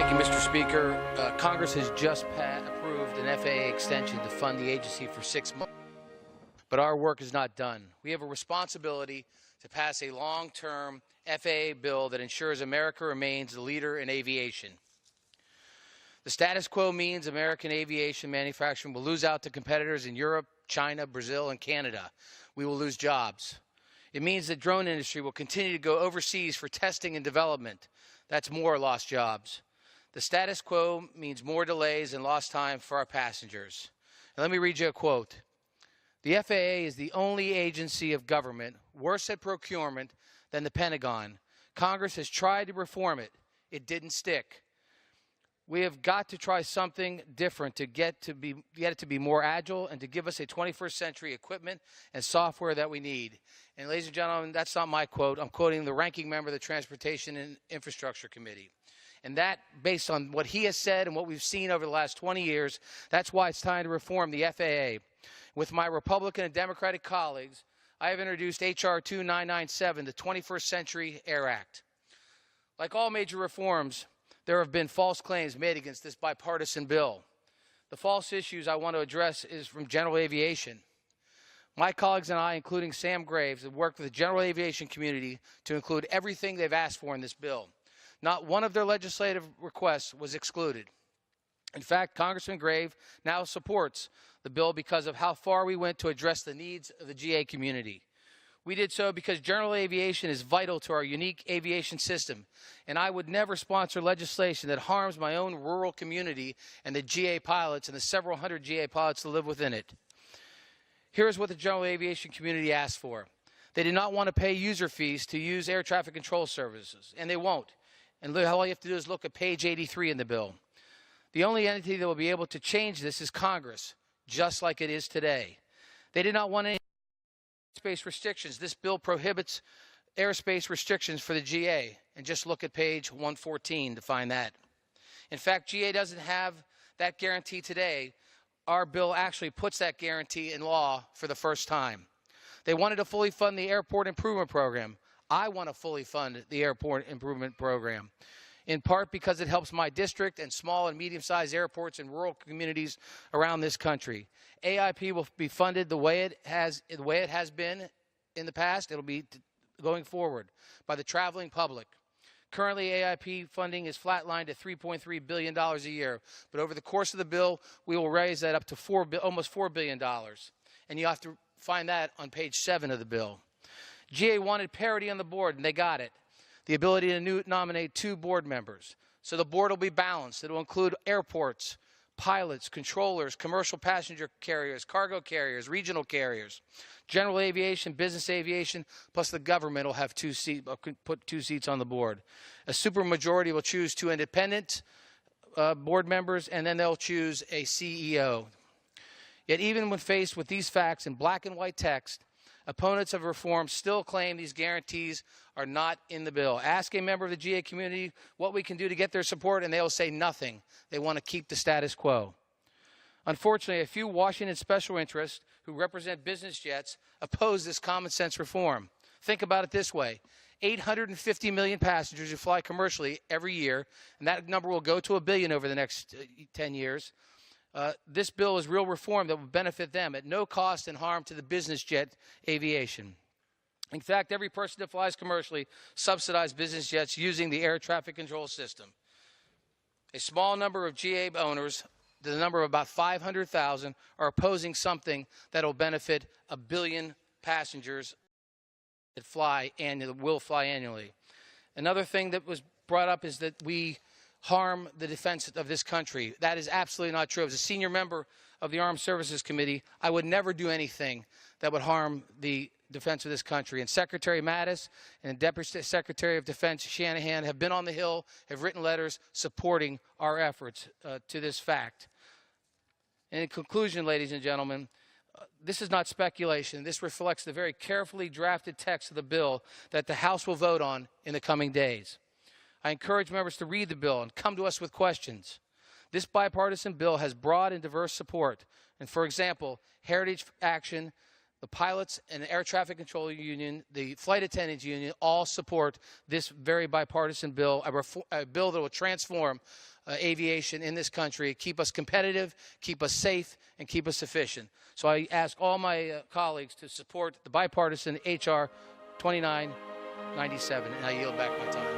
Thank you, Mr. Speaker. Congress has just approved an FAA extension to fund the agency for 6 months, but our work is not done. We have a responsibility to pass a long-term FAA bill that ensures America remains the leader in aviation. The status quo means American aviation manufacturing will lose out to competitors in Europe, China, Brazil, and Canada. We will lose jobs. It means the drone industry will continue to go overseas for testing and development. That's more lost jobs. The status quo means more delays and lost time for our passengers. And let me read you a quote. The FAA is the only agency of government worse at procurement than the Pentagon. Congress has tried to reform it. It didn't stick. We have got to try something different to get it to be more agile and to give us a 21st century equipment and software that we need. And ladies and gentlemen, that's not my quote. I'm quoting the ranking member of the Transportation and Infrastructure Committee. And that, based on what he has said and what we've seen over the last 20 years, that's why it's time to reform the FAA. With my Republican and Democratic colleagues, I have introduced H.R. 2997, the 21st Century AIRR Act. Like all major reforms, there have been false claims made against this bipartisan bill. The false issues I want to address is from general aviation. My colleagues and I, including Sam Graves, have worked with the general aviation community to include everything they've asked for in this bill. Not one of their legislative requests was excluded. In fact, Congressman Graves now supports the bill because of how far we went to address the needs of the GA community. We did so because general aviation is vital to our unique aviation system, and I would never sponsor legislation that harms my own rural community and the GA pilots and the several hundred GA pilots that live within it. Here's what the general aviation community asked for. They did not want to pay user fees to use air traffic control services, and they won't. And all you have to do is look at page 83 in the bill. The only entity that will be able to change this is Congress, just like it is today. They did not want any airspace restrictions. This bill prohibits airspace restrictions for the GA, and just look at page 114 to find that. In fact, GA doesn't have that guarantee today. Our bill actually puts that guarantee in law for the first time. They wanted to fully fund the Airport Improvement Program. I want to fully fund the Airport Improvement Program, in part because it helps my district and small and medium-sized airports in rural communities around this country. AIP will be funded the way it has been in the past. It'll be going forward by the traveling public. Currently, AIP funding is flatlined at $3.3 billion a year, but over the course of the bill, we will raise that up to almost $4 billion. And you have to find that on page 7 of the bill. GA wanted parity on the board, and they got it. The ability to nominate 2 board members. So the board will be balanced. It will include airports, pilots, controllers, commercial passenger carriers, cargo carriers, regional carriers, general aviation, business aviation, plus the government will have put 2 seats on the board. A supermajority will choose 2 independent board members, and then they'll choose a CEO. Yet even when faced with these facts in black and white text, opponents of reform still claim these guarantees are not in the bill. Ask a member of the GA community what we can do to get their support, and they'll say nothing. They want to keep the status quo. Unfortunately, a few Washington special interests who represent business jets oppose this common sense reform. Think about it this way. 850 million passengers who fly commercially every year, and that number will go to 1 billion over the next 10 years. This bill is real reform that will benefit them at no cost and harm to the business jet aviation. In fact, every person that flies commercially subsidizes business jets using the air traffic control system. A small number of GA owners, the number of about 500,000, are opposing something that will benefit 1 billion passengers that will fly annually. Another thing that was brought up is that we harm the defense of this country. That is absolutely not true. As a senior member of the Armed Services Committee, I would never do anything that would harm the defense of this country. And Secretary Mattis and Deputy Secretary of Defense Shanahan have been on the Hill, have written letters supporting our efforts to this fact. And in conclusion, ladies and gentlemen, this is not speculation. This reflects the very carefully drafted text of the bill that the House will vote on in the coming days. I encourage members to read the bill and come to us with questions. This bipartisan bill has broad and diverse support. And for example, Heritage Action, the pilots and the air traffic control union, the flight attendants union, all support this very bipartisan bill, a bill that will transform aviation in this country, keep us competitive, keep us safe, and keep us efficient. So I ask all my colleagues to support the bipartisan H.R. 2997, and I yield back my time.